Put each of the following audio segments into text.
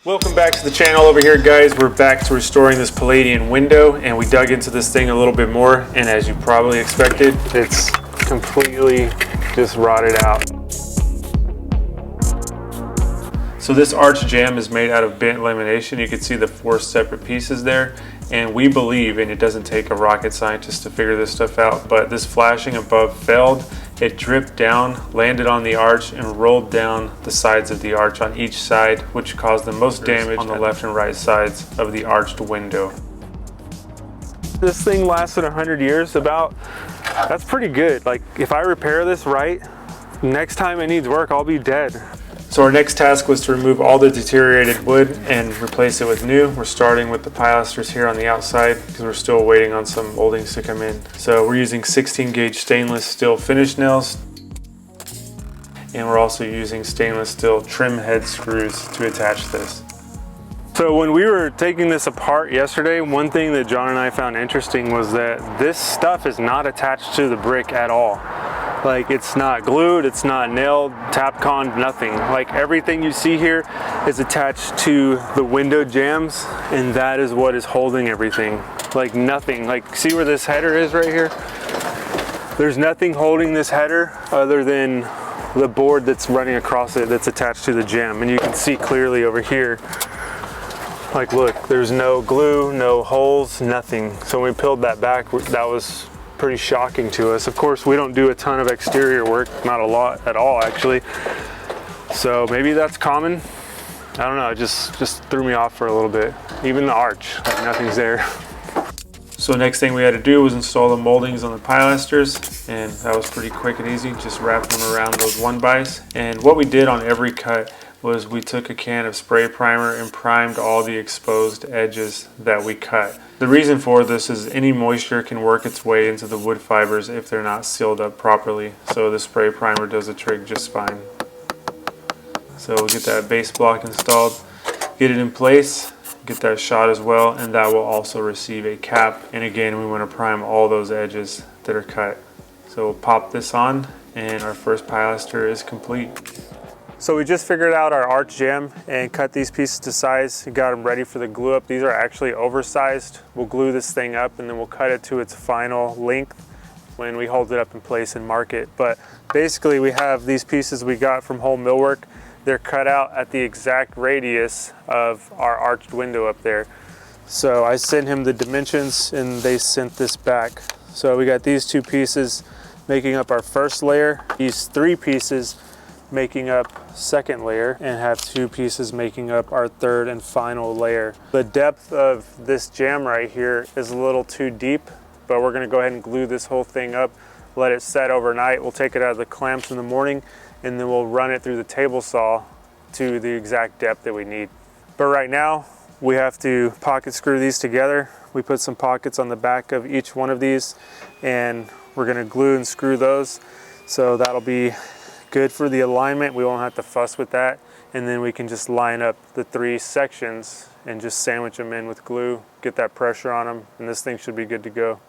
Welcome back to the channel over here, guys. We're back to restoring this Palladian window, and we dug into this thing a little bit more, and as you probably expected, it's completely just rotted out. So this arch jamb is made out of bent lamination. You can see the 4 separate pieces there, and we believe, and it doesn't take a rocket scientist to figure this stuff out, but this flashing above failed. It dripped down, landed on the arch, and rolled down the sides of the arch on each side, which caused the most damage on the left and right sides of the arched window. This thing lasted 100 years about. That's pretty good. Like, if I repair this right, next time it needs work, I'll be dead. So our next task was to remove all the deteriorated wood and replace it with new. We're starting with the pilasters here on the outside because we're still waiting on some moldings to come in. So we're using 16 gauge stainless steel finish nails, and we're also using stainless steel trim head screws to attach this. So when we were taking this apart yesterday, one thing that John and I found interesting was that this stuff is not attached to the brick at all. Like, it's not glued, it's not nailed, Tapcon, nothing. Like, everything you see here is attached to the window jambs, and that is what is holding everything. Like, nothing. Like, see where this header is right here? There's nothing holding this header other than the board that's running across it that's attached to the jamb. And you can see clearly over here, like, look, there's no glue, no holes, nothing. So when we peeled that back, that was pretty shocking to us. Of course, we don't do a ton of exterior work, not a lot at all actually. So maybe that's common. I don't know, it just threw me off for a little bit. Even the arch, like, nothing's there. So next thing we had to do was install the moldings on the pilasters, and that was pretty quick and easy. Just wrap them around those 1-bys. And what we did on every cut was we took a can of spray primer and primed all the exposed edges that we cut. The reason for this is any moisture can work its way into the wood fibers if they're not sealed up properly. So the spray primer does the trick just fine. So we'll get that base block installed, get it in place, get that shot as well, and that will also receive a cap. And again, we want to prime all those edges that are cut. So we'll pop this on, and our first pilaster is complete. So we just figured out our arch jamb and cut these pieces to size and got them ready for the glue up. These are actually oversized. We'll glue this thing up and then we'll cut it to its final length when we hold it up in place and mark it. But basically we have these pieces we got from Whole Millwork. They're cut out at the exact radius of our arched window up there. So I sent him the dimensions and they sent this back. So we got these 2 pieces making up our first layer, these 3 pieces making up second layer, and have 2 pieces making up our third and final layer. The depth of this jamb right here is a little too deep, but we're gonna go ahead and glue this whole thing up, let it set overnight. We'll take it out of the clamps in the morning, and then we'll run it through the table saw to the exact depth that we need. But right now, we have to pocket screw these together. We put some pockets on the back of each one of these, and we're gonna glue and screw those. So that'll be good for the alignment. We won't have to fuss with that. And then we can just line up the 3 sections and just sandwich them in with glue, get that pressure on them, and this thing should be good to go.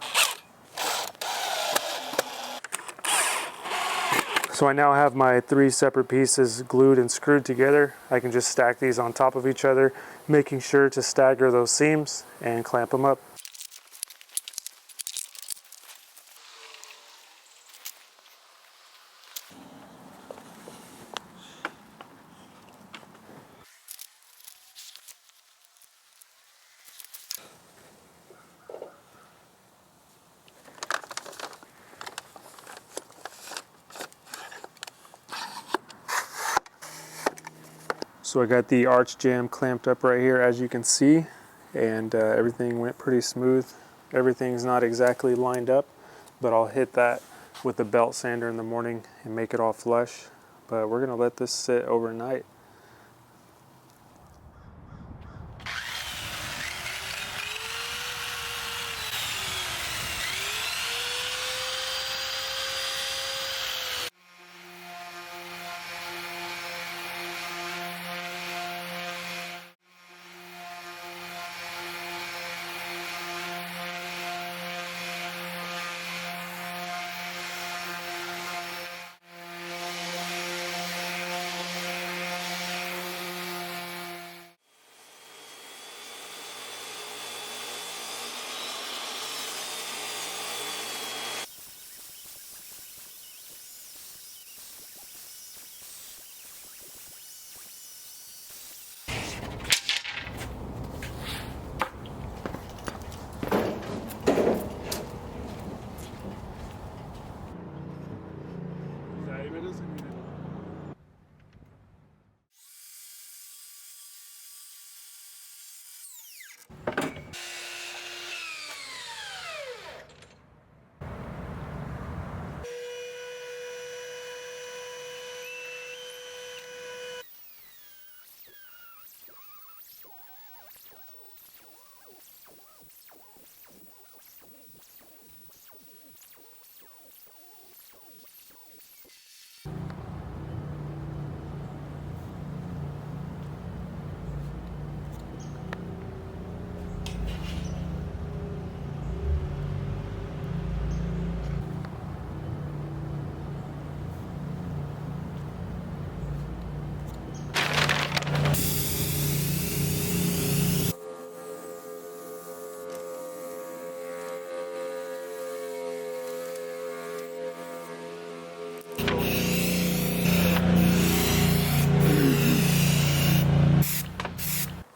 So I now have my 3 separate pieces glued and screwed together. I can just stack these on top of each other, making sure to stagger those seams and clamp them up. So I got the arch jamb clamped up right here, as you can see, and everything went pretty smooth. Everything's not exactly lined up, but I'll hit that with a belt sander in the morning and make it all flush. But we're gonna let this sit overnight.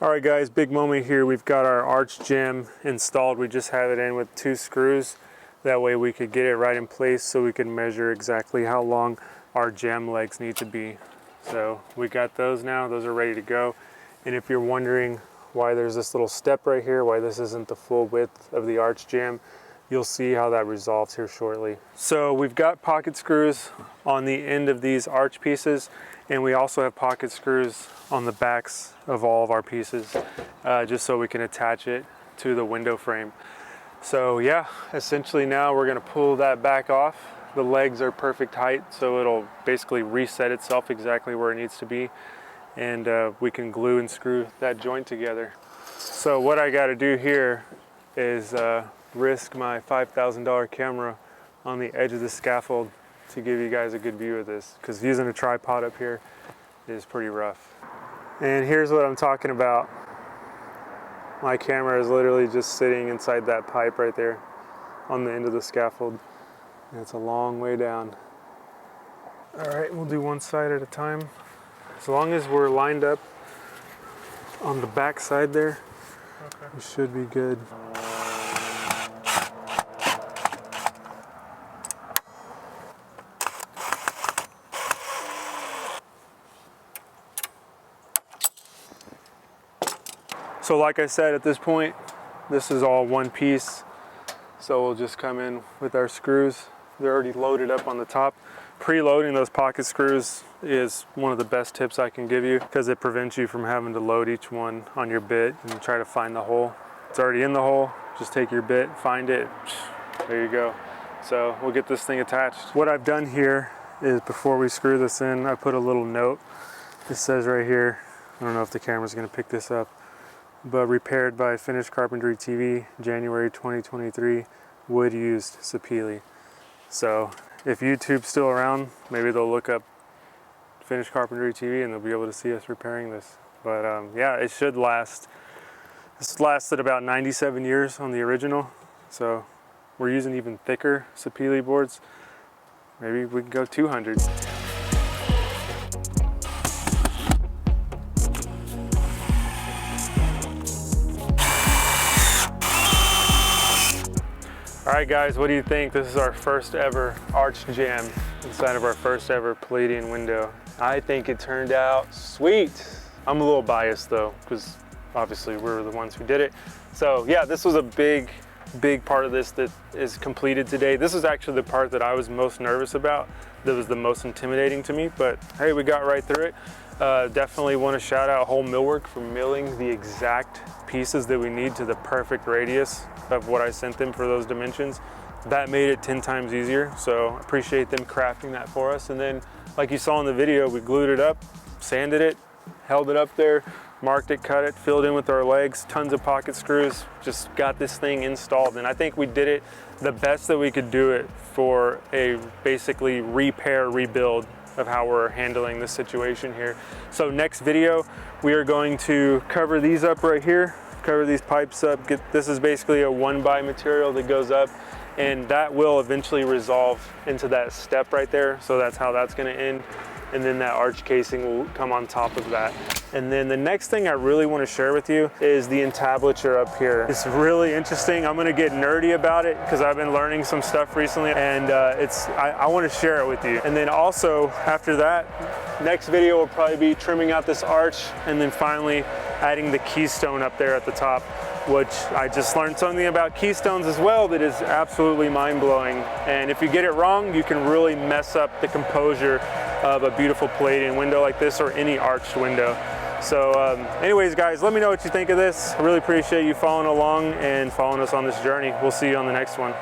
All right guys, big moment here. We've got our arch jamb installed. We just have it in with 2 screws. That way we could get it right in place so we can measure exactly how long our jamb legs need to be. So we got those now, those are ready to go. And if you're wondering why there's this little step right here, why this isn't the full width of the arch jamb, you'll see how that resolves here shortly. So we've got pocket screws on the end of these arch pieces, and we also have pocket screws on the backs of all of our pieces, just so we can attach it to the window frame. So yeah, essentially now we're gonna pull that back off. The legs are perfect height, so it'll basically reset itself exactly where it needs to be, and we can glue and screw that joint together. So what I gotta do here is risk my $5,000 camera on the edge of the scaffold to give you guys a good view of this, because using a tripod up here is pretty rough. And here's what I'm talking about. My camera is literally just sitting inside that pipe right there on the end of the scaffold. And it's a long way down. All right, we'll do one side at a time. As long as we're lined up on the back side there, okay, we should be good. So like I said, at this point, this is all one piece. So we'll just come in with our screws. They're already loaded up on the top. Preloading those pocket screws is one of the best tips I can give you, because it prevents you from having to load each one on your bit and try to find the hole. It's already in the hole. Just take your bit, find it, there you go. So we'll get this thing attached. What I've done here is, before we screw this in, I put a little note. It says right here, I don't know if the camera's gonna pick this up, but repaired by Finished Carpentry TV, January 2023, wood used Sapele. So if YouTube's still around, maybe they'll look up Finished Carpentry TV and they'll be able to see us repairing this. But yeah, it should last. This lasted about 97 years on the original. So we're using even thicker Sapele boards. Maybe we can go 200. All right guys, what do you think? This is our first ever arch jamb inside of our first ever Palladian window. I think it turned out sweet. I'm a little biased though, because obviously we're the ones who did it. So yeah, this was a big part of this that is completed today. This is actually the part that I was most nervous about, that was the most intimidating to me, but hey, we got right through it. Definitely want to shout out Whole Millwork for milling the exact pieces that we need to the perfect radius of what I sent them for those dimensions. That made it 10 times easier, so I appreciate them crafting that for us. And then, like you saw in the video, we glued it up, sanded it, held it up there, marked it, cut it, filled in with our legs, tons of pocket screws, just got this thing installed. And I think we did it the best that we could do it for a basically repair, rebuild of how we're handling this situation here. So next video, we are going to cover these up right here, cover these pipes up. This is basically a 1x material that goes up, and that will eventually resolve into that step right there. So that's how that's gonna end. And then that arch casing will come on top of that. And then the next thing I really want to share with you is the entablature up here. It's really interesting. I'm gonna get nerdy about it because I've been learning some stuff recently, and I want to share it with you. And then also after that, next video will probably be trimming out this arch, and then finally adding the keystone up there at the top, which I just learned something about keystones as well that is absolutely mind-blowing. And if you get it wrong, you can really mess up the composure of a beautiful Palladian window like this, or any arched window. So anyways guys, let me know what you think of this. I really appreciate you following along and following us on this journey. We'll see you on the next one.